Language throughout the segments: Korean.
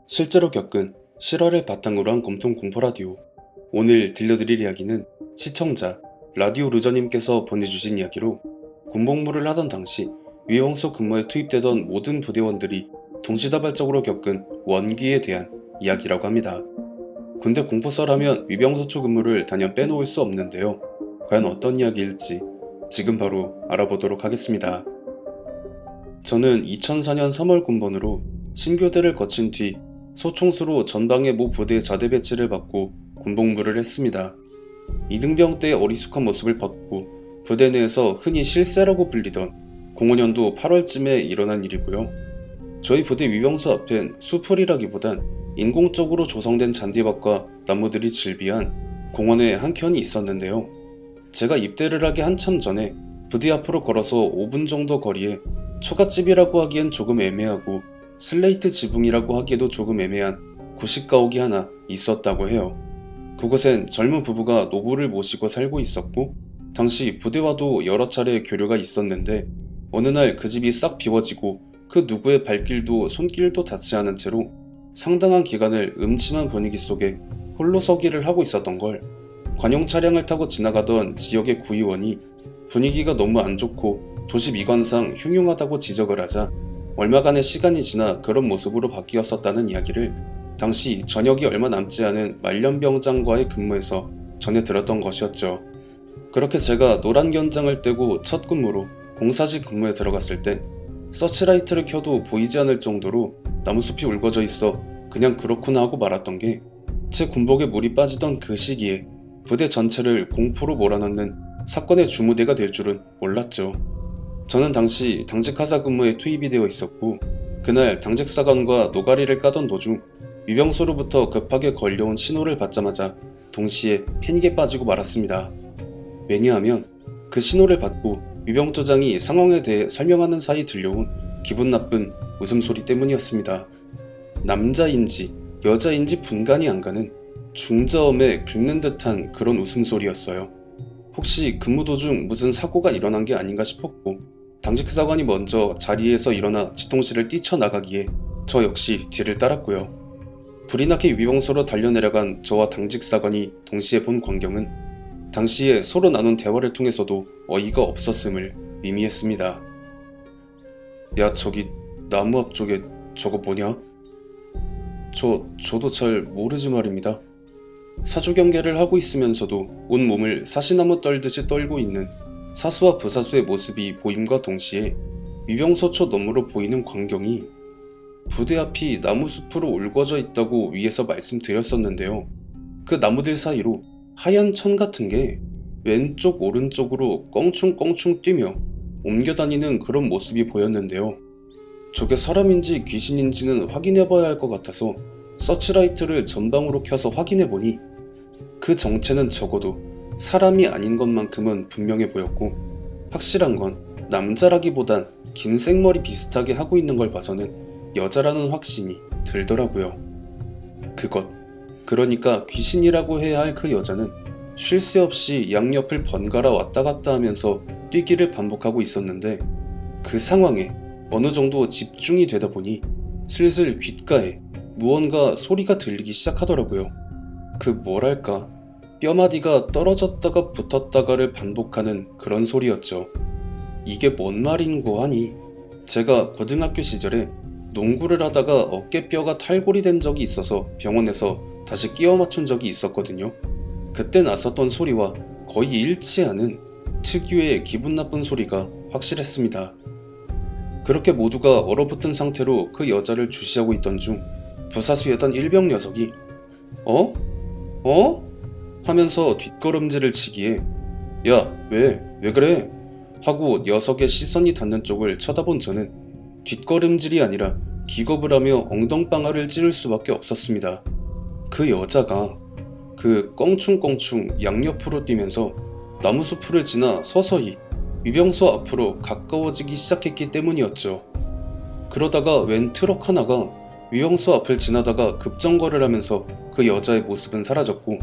실제로 겪은 실화를 바탕으로 한 검통 공포라디오. 오늘 들려드릴 이야기는 시청자 라디오 루저님께서 보내주신 이야기로 군복무를 하던 당시 위병소 근무에 투입되던 모든 부대원들이 동시다발적으로 겪은 원기에 대한 이야기라고 합니다. 군대 공포썰하면 위병소초 근무를 단연 빼놓을 수 없는데요. 과연 어떤 이야기일지 지금 바로 알아보도록 하겠습니다. 저는 2004년 3월 군번으로 신교대를 거친 뒤 소총수로 전방의 모 부대에 자대 배치를 받고 군복무를 했습니다. 이등병 때의 어리숙한 모습을 벗고 부대 내에서 흔히 실세라고 불리던 05년도 8월쯤에 일어난 일이고요. 저희 부대 위병소 앞엔 수풀이라기보단 인공적으로 조성된 잔디밭과 나무들이 질비한 공원의 한 켠이 있었는데요. 제가 입대를 하기 한참 전에 부대 앞으로 걸어서 5분 정도 거리에 초가집이라고 하기엔 조금 애매하고 슬레이트 지붕이라고 하기에도 조금 애매한 구식가옥이 하나 있었다고 해요. 그곳엔 젊은 부부가 노부를 모시고 살고 있었고 당시 부대와도 여러 차례 교류가 있었는데 어느 날 그 집이 싹 비워지고 그 누구의 발길도 손길도 닿지 않은 채로 상당한 기간을 음침한 분위기 속에 홀로 서기를 하고 있었던 걸 관용 차량을 타고 지나가던 지역의 구의원이 분위기가 너무 안 좋고 도시 미관상 흉흉하다고 지적을 하자 얼마간의 시간이 지나 그런 모습으로 바뀌었었다는 이야기를 당시 전역이 얼마 남지 않은 말년병장과의 근무에서 전해 들었던 것이었죠. 그렇게 제가 노란 견장을 떼고 첫 근무로 공사직 근무에 들어갔을 땐 서치라이트를 켜도 보이지 않을 정도로 나무숲이 울거져 있어 그냥 그렇구나 하고 말았던 게 제 군복에 물이 빠지던 그 시기에 부대 전체를 공포로 몰아넣는 사건의 주무대가 될 줄은 몰랐죠. 저는 당시 당직하사 근무에 투입이 되어 있었고 그날 당직사관과 노가리를 까던 도중 위병소로부터 급하게 걸려온 신호를 받자마자 동시에 패닉에 빠지고 말았습니다. 왜냐하면 그 신호를 받고 위병조장이 상황에 대해 설명하는 사이 들려온 기분 나쁜 웃음소리 때문이었습니다. 남자인지 여자인지 분간이 안 가는 중저음에 긁는 듯한 그런 웃음소리였어요. 혹시 근무 도중 무슨 사고가 일어난 게 아닌가 싶었고 당직사관이 먼저 자리에서 일어나 지통실을 뛰쳐나가기에 저 역시 뒤를 따랐고요. 불이 나게 위병소로 달려내려간 저와 당직사관이 동시에 본 광경은 당시에 서로 나눈 대화를 통해서도 어이가 없었음을 의미했습니다. 야, 저기 나무 앞쪽에 저거 뭐냐? 저도 잘 모르지 말입니다. 사주경계를 하고 있으면서도 온 몸을 사시나무 떨듯이 떨고 있는 사수와 부사수의 모습이 보임과 동시에 위병소초 너머로 보이는 광경이 부대 앞이 나무숲으로 울거져 있다고 위에서 말씀드렸었는데요. 그 나무들 사이로 하얀 천 같은 게 왼쪽 오른쪽으로 껑충껑충 뛰며 옮겨다니는 그런 모습이 보였는데요. 저게 사람인지 귀신인지는 확인해봐야 할 것 같아서 서치라이트를 전방으로 켜서 확인해보니 그 정체는 적어도 사람이 아닌 것만큼은 분명해 보였고 확실한 건 남자라기보단 긴 생머리 비슷하게 하고 있는 걸 봐서는 여자라는 확신이 들더라고요. 그러니까 귀신이라고 해야 할 그 여자는 쉴 새 없이 양옆을 번갈아 왔다 갔다 하면서 뛰기를 반복하고 있었는데 그 상황에 어느 정도 집중이 되다 보니 슬슬 귓가에 무언가 소리가 들리기 시작하더라고요. 뭐랄까 뼈마디가 떨어졌다가 붙었다가를 반복하는 그런 소리였죠. 이게 뭔 말인고 하니 제가 고등학교 시절에 농구를 하다가 어깨뼈가 탈골이 된 적이 있어서 병원에서 다시 끼워 맞춘 적이 있었거든요. 그때 났었던 소리와 거의 일치하는 특유의 기분 나쁜 소리가 확실했습니다. 그렇게 모두가 얼어붙은 상태로 그 여자를 주시하고 있던 중 부사수였던 일병 녀석이 어? 하면서 뒷걸음질을 치기에 야, 왜 그래? 하고 녀석의 시선이 닿는 쪽을 쳐다본 저는 뒷걸음질이 아니라 기겁을 하며 엉덩방아를 찌를 수밖에 없었습니다. 그 여자가 그 껑충껑충 양옆으로 뛰면서 나무숲을 지나 서서히 위병소 앞으로 가까워지기 시작했기 때문이었죠. 그러다가 웬 트럭 하나가 위병소 앞을 지나다가 급정거를 하면서 그 여자의 모습은 사라졌고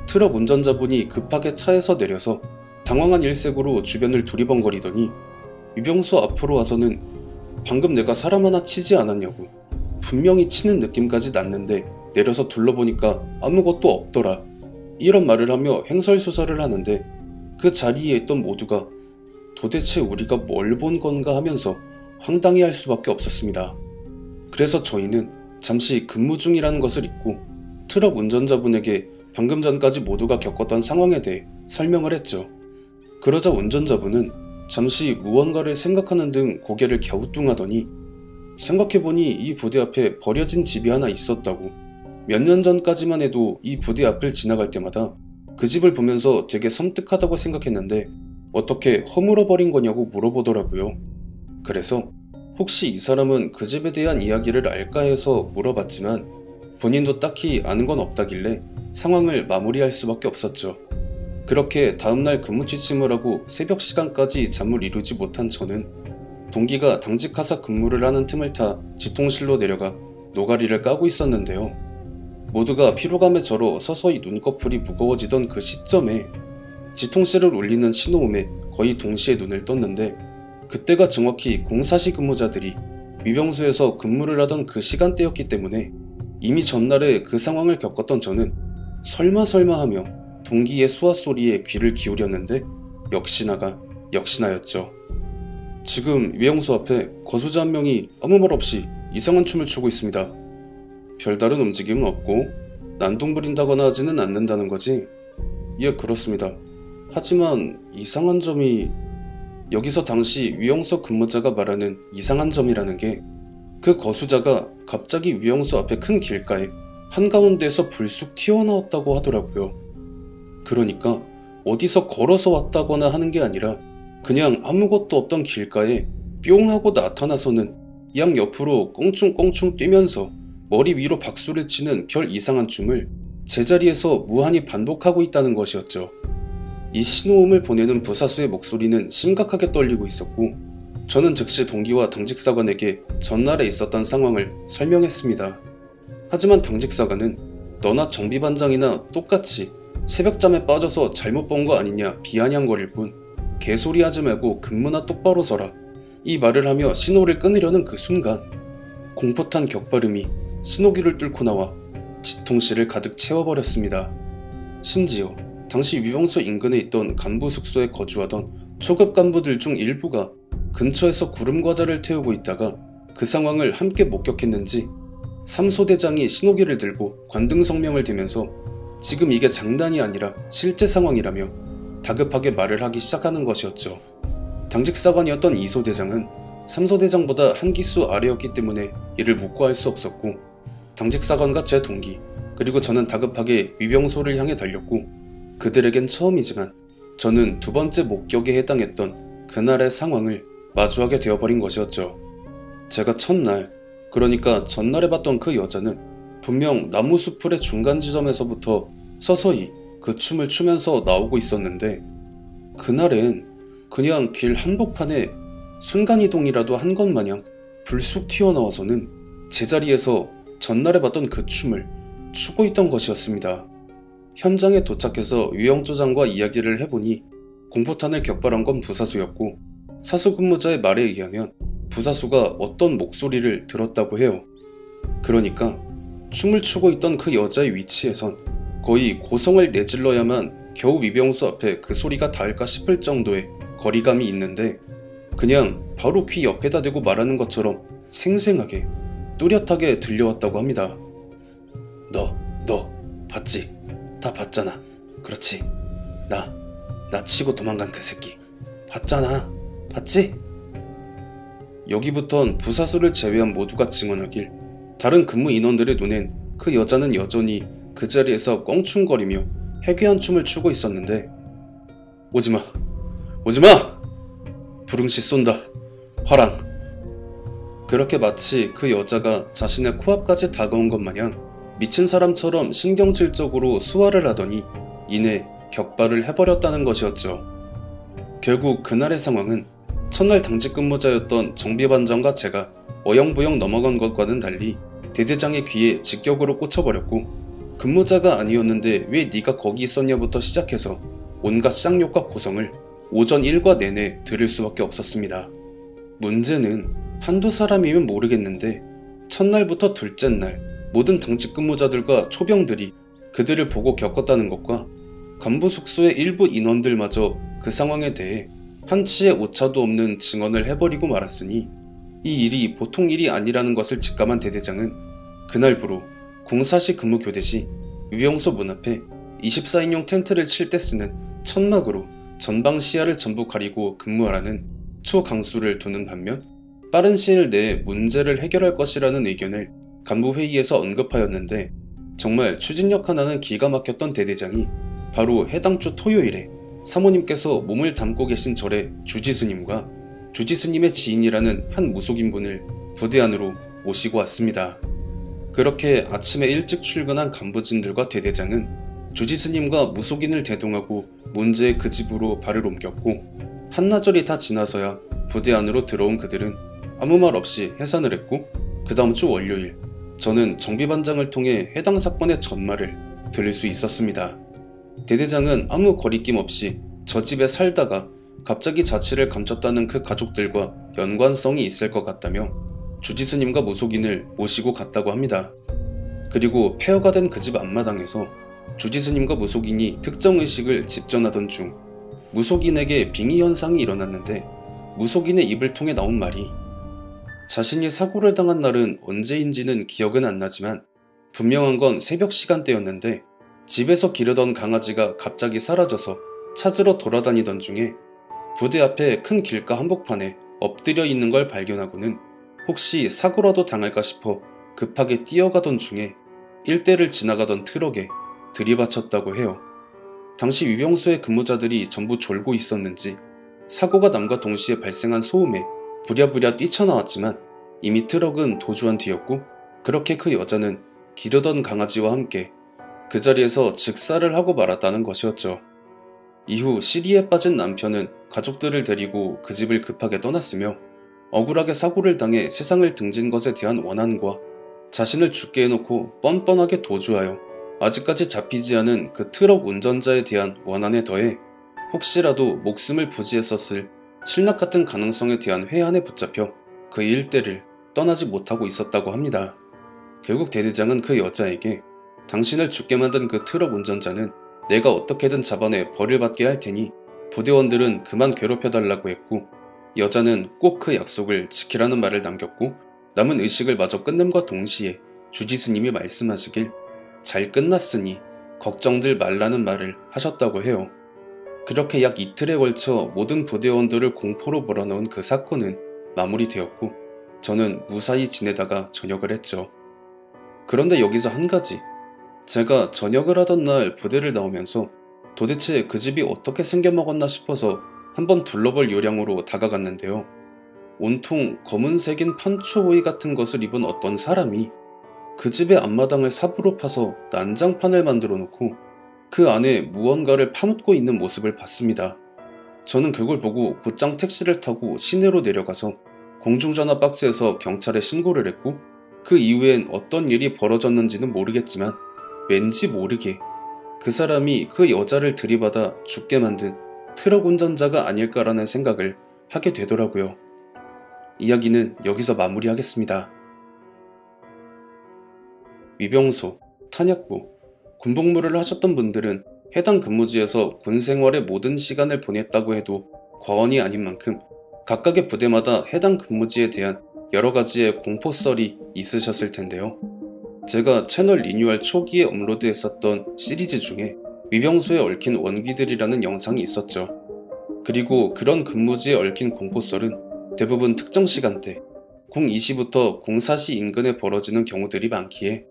트럭 운전자분이 급하게 차에서 내려서 당황한 일색으로 주변을 두리번거리더니 위병소 앞으로 와서는 방금 내가 사람 하나 치지 않았냐고 분명히 치는 느낌까지 났는데 내려서 둘러보니까 아무것도 없더라. 이런 말을 하며 횡설수설을 하는데 그 자리에 있던 모두가 도대체 우리가 뭘 본 건가 하면서 황당해할 수밖에 없었습니다. 그래서 저희는 잠시 근무 중이라는 것을 잊고 트럭 운전자분에게 방금 전까지 모두가 겪었던 상황에 대해 설명을 했죠. 그러자 운전자분은 잠시 무언가를 생각하는 등 고개를 갸우뚱하더니 생각해보니 이 부대 앞에 버려진 집이 하나 있었다고, 몇 년 전까지만 해도 이 부대 앞을 지나갈 때마다 그 집을 보면서 되게 섬뜩하다고 생각했는데 어떻게 허물어버린 거냐고 물어보더라고요. 그래서 혹시 이 사람은 그 집에 대한 이야기를 알까 해서 물어봤지만 본인도 딱히 아는 건 없다길래 상황을 마무리할 수밖에 없었죠. 그렇게 다음날 근무 취침을 하고 새벽 시간까지 잠을 이루지 못한 저는 동기가 당직하사 근무를 하는 틈을 타 지통실로 내려가 노가리를 까고 있었는데요. 모두가 피로감에 절어 서서히 눈꺼풀이 무거워지던 그 시점에 지통실을 울리는 신호음에 거의 동시에 눈을 떴는데 그때가 정확히 공사시 근무자들이 위병소에서 근무를 하던 그 시간대였기 때문에 이미 전날에 그 상황을 겪었던 저는 설마 하며 동기의 수화 소리에 귀를 기울였는데 역시나였죠. 지금 위병소 앞에 거수자 한 명이 아무 말 없이 이상한 춤을 추고 있습니다. 별다른 움직임은 없고 난동 부린다거나 하지는 않는다는 거지? 예, 그렇습니다. 하지만 이상한 점이, 여기서 당시 위병소 근무자가 말하는 이상한 점이라는 게 그 거수자가 갑자기 위병소 앞에 큰 길가에 한가운데에서 불쑥 튀어나왔다고 하더라고요. 그러니까 어디서 걸어서 왔다거나 하는 게 아니라 그냥 아무것도 없던 길가에 뿅 하고 나타나서는 양 옆으로 껑충껑충 뛰면서 머리 위로 박수를 치는 별 이상한 춤을 제자리에서 무한히 반복하고 있다는 것이었죠. 이 신호음을 보내는 부사수의 목소리는 심각하게 떨리고 있었고 저는 즉시 동기와 당직사관에게 전날에 있었던 상황을 설명했습니다. 하지만 당직사관은 너나 정비반장이나 똑같이 새벽잠에 빠져서 잘못 본 거 아니냐 비아냥거릴 뿐 개소리 하지 말고 근무나 똑바로 서라, 이 말을 하며 신호를 끊으려는 그 순간 공포탄 격발음이 신호기를 뚫고 나와 지통실을 가득 채워버렸습니다. 심지어 당시 위병소 인근에 있던 간부 숙소에 거주하던 초급 간부들 중 일부가 근처에서 구름과자를 태우고 있다가 그 상황을 함께 목격했는지 3소대장이 신호기를 들고 관등성명을 대면서 지금 이게 장난이 아니라 실제 상황이라며 다급하게 말을 하기 시작하는 것이었죠. 당직사관이었던 2소대장은 3소대장보다 한 기수 아래였기 때문에 이를 묵과할 수 없었고 당직사관과 제 동기 그리고 저는 다급하게 위병소를 향해 달렸고 그들에겐 처음이지만 저는 두 번째 목격에 해당했던 그날의 상황을 마주하게 되어버린 것이었죠. 제가 첫날, 그러니까 전날에 봤던 그 여자는 분명 나무숲풀의 중간 지점에서부터 서서히 그 춤을 추면서 나오고 있었는데 그날엔 그냥 길 한복판에 순간이동이라도 한 것 마냥 불쑥 튀어나와서는 제자리에서 전날에 봤던 그 춤을 추고 있던 것이었습니다. 현장에 도착해서 위영조장과 이야기를 해보니 공포탄을 격발한 건 부사수였고 사수근무자의 말에 의하면 부사수가 어떤 목소리를 들었다고 해요. 그러니까 춤을 추고 있던 그 여자의 위치에선 거의 고성을 내질러야만 겨우 위병소 앞에 그 소리가 닿을까 싶을 정도의 거리감이 있는데 그냥 바로 귀 옆에다 대고 말하는 것처럼 생생하게 뚜렷하게 들려왔다고 합니다. 너 봤지? 다 봤잖아. 그렇지. 나 치고 도망간 그 새끼 봤잖아. 봤지? 여기부턴 부사수를 제외한 모두가 증언하길 다른 근무 인원들의 눈엔 그 여자는 여전히 그 자리에서 껑충거리며 해괴한 춤을 추고 있었는데 오지마! 부릉씨 쏜다. 화랑. 그렇게 마치 그 여자가 자신의 코앞까지 다가온 것 마냥 미친 사람처럼 신경질적으로 수화를 하더니 이내 격발을 해버렸다는 것이었죠. 결국 그날의 상황은 첫날 당직 근무자였던 정비반장과 제가 어영부영 넘어간 것과는 달리 대대장의 귀에 직격으로 꽂혀버렸고 근무자가 아니었는데 왜 네가 거기 있었냐부터 시작해서 온갖 쌍욕과 고성을 오전 일과 내내 들을 수밖에 없었습니다. 문제는 한두 사람이면 모르겠는데 첫날부터 둘째 날 모든 당직 근무자들과 초병들이 그들을 보고 겪었다는 것과 간부 숙소의 일부 인원들마저 그 상황에 대해 한치의 오차도 없는 증언을 해버리고 말았으니 이 일이 보통 일이 아니라는 것을 직감한 대대장은 그날부로 공사시 근무 교대 시 위병소 문 앞에 24인용 텐트를 칠 때 쓰는 천막으로 전방 시야를 전부 가리고 근무하라는 초강수를 두는 반면 빠른 시일 내에 문제를 해결할 것이라는 의견을 간부회의에서 언급하였는데 정말 추진력 하나는 기가 막혔던 대대장이 바로 해당 주 토요일에 사모님께서 몸을 담고 계신 절의 주지스님과 주지스님의 지인이라는 한 무속인분을 부대 안으로 모시고 왔습니다. 그렇게 아침에 일찍 출근한 간부진들과 대대장은 주지스님과 무속인을 대동하고 문제의 그 집으로 발을 옮겼고 한나절이 다 지나서야 부대 안으로 들어온 그들은 아무 말 없이 해산을 했고 그 다음 주 월요일 저는 정비반장을 통해 해당 사건의 전말을 들을 수 있었습니다. 대대장은 아무 거리낌 없이 저 집에 살다가 갑자기 자취를 감췄다는 그 가족들과 연관성이 있을 것 같다며 주지스님과 무속인을 모시고 갔다고 합니다. 그리고 폐허가 된 그 집 앞마당에서 주지스님과 무속인이 특정 의식을 집전하던 중 무속인에게 빙의 현상이 일어났는데 무속인의 입을 통해 나온 말이 자신이 사고를 당한 날은 언제인지는 기억은 안 나지만 분명한 건 새벽 시간대였는데 집에서 기르던 강아지가 갑자기 사라져서 찾으러 돌아다니던 중에 부대 앞에 큰 길가 한복판에 엎드려 있는 걸 발견하고는 혹시 사고라도 당할까 싶어 급하게 뛰어가던 중에 일대를 지나가던 트럭에 들이받쳤다고 해요. 당시 위병소의 근무자들이 전부 졸고 있었는지 사고가 남과 동시에 발생한 소음에 부랴부랴 뛰쳐나왔지만 이미 트럭은 도주한 뒤였고 그렇게 그 여자는 기르던 강아지와 함께 그 자리에서 즉사를 하고 말았다는 것이었죠. 이후 시리에 빠진 남편은 가족들을 데리고 그 집을 급하게 떠났으며 억울하게 사고를 당해 세상을 등진 것에 대한 원한과 자신을 죽게 해놓고 뻔뻔하게 도주하여 아직까지 잡히지 않은 그 트럭 운전자에 대한 원한에 더해 혹시라도 목숨을 부지했었을 실납 같은 가능성에 대한 회한에 붙잡혀 그 일대를 떠나지 못하고 있었다고 합니다. 결국 대대장은 그 여자에게 당신을 죽게 만든 그 트럭 운전자는 내가 어떻게든 잡아내 벌을 받게 할 테니 부대원들은 그만 괴롭혀달라고 했고 여자는 꼭 그 약속을 지키라는 말을 남겼고 남은 의식을 마저 끝냄과 동시에 주지스님이 말씀하시길 잘 끝났으니 걱정들 말라는 말을 하셨다고 해요. 그렇게 약 이틀에 걸쳐 모든 부대원들을 공포로 몰아넣은 그 사건은 마무리되었고 저는 무사히 지내다가 전역을 했죠. 그런데 여기서 한 가지, 제가 전역을 하던 날 부대를 나오면서 도대체 그 집이 어떻게 생겨먹었나 싶어서 한번 둘러볼 요량으로 다가갔는데요. 온통 검은색인 판초오이 같은 것을 입은 어떤 사람이 그 집의 앞마당을 삽으로 파서 난장판을 만들어 놓고 그 안에 무언가를 파묻고 있는 모습을 봤습니다. 저는 그걸 보고 곧장 택시를 타고 시내로 내려가서 공중전화 박스에서 경찰에 신고를 했고 그 이후엔 어떤 일이 벌어졌는지는 모르겠지만 왠지 모르게 그 사람이 그 여자를 들이받아 죽게 만든 트럭 운전자가 아닐까라는 생각을 하게 되더라고요. 이야기는 여기서 마무리하겠습니다. 위병소, 탄약부, 군복무를 하셨던 분들은 해당 근무지에서 군 생활의 모든 시간을 보냈다고 해도 과언이 아닌 만큼 각각의 부대마다 해당 근무지에 대한 여러가지의 공포썰이 있으셨을 텐데요. 제가 채널 리뉴얼 초기에 업로드했었던 시리즈 중에 위병소에 얽힌 원기들이라는 영상이 있었죠. 그리고 그런 근무지에 얽힌 공포썰은 대부분 특정 시간대 02시부터 04시 인근에 벌어지는 경우들이 많기에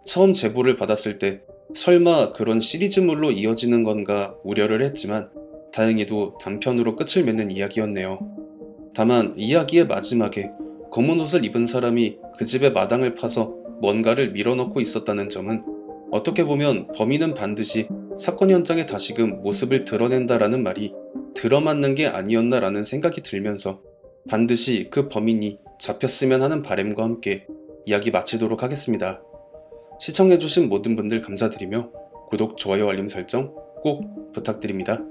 처음 제보를 받았을 때 설마 그런 시리즈물로 이어지는 건가 우려를 했지만 다행히도 단편으로 끝을 맺는 이야기였네요. 다만 이야기의 마지막에 검은 옷을 입은 사람이 그 집의 마당을 파서 뭔가를 밀어넣고 있었다는 점은 어떻게 보면 범인은 반드시 사건 현장에 다시금 모습을 드러낸다라는 말이 들어맞는 게 아니었나라는 생각이 들면서 반드시 그 범인이 잡혔으면 하는 바람과 함께 이야기 마치도록 하겠습니다. 시청해주신 모든 분들 감사드리며 구독, 좋아요, 알림 설정 꼭 부탁드립니다.